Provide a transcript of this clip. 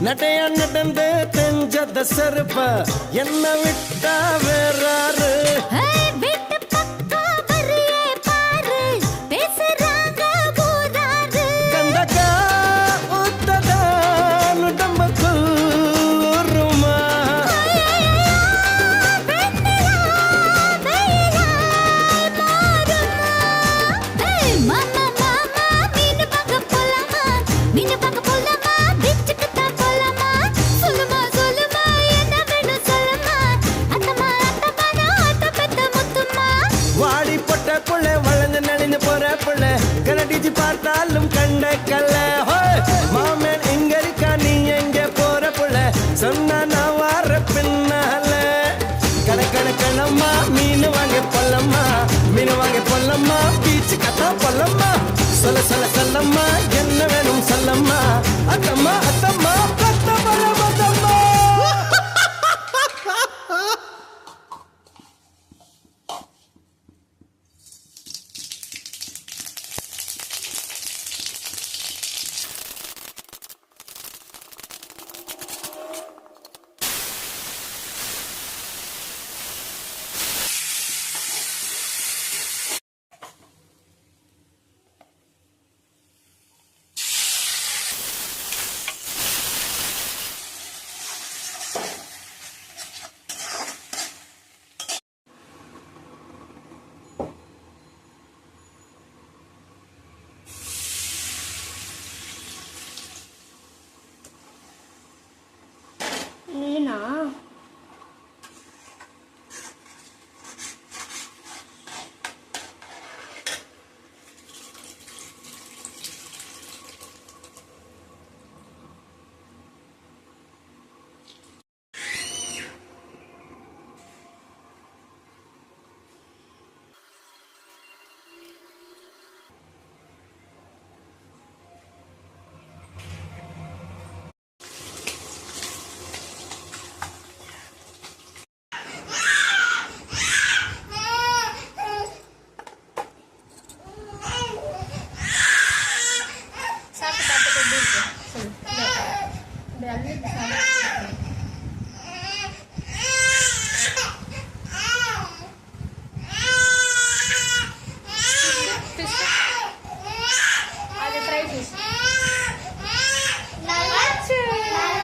நடைய நடந்து தெஞ்சத செருப்ப என்ன விட்டா வேறாரு கண்டக்கா ஊத்ததா நுடம்புக்குள் ஊருமா வாடி பொட்ட புள்ள வளர்ந்து நடிந்து போற புள்ள கனடிச்சு பார்த்தாலும் கண்ட கல்ல மாமன் இங்க இருக்கா நீ எங்க போற புள்ள சொன்னா நான் வார பின்னால கணக்கணக்கணம்மா மீன் வாங்க பொல்லம்மா மீன் வாங்க பொல்லம்மா பீச்சு கத்தா பொல்லம்மா சொல்ல சொல்ல சொல்லம்மா என்ன வேணும் சொல்லம்மா அத்தம்மா அத்தம்மா பத்த பலமத்தம்மா நீனா சாப்பிட்டு பார்த்துட்டு எப்படி இருக்கு சொல்லு. இந்த அள்ளி சாப்பிட்டு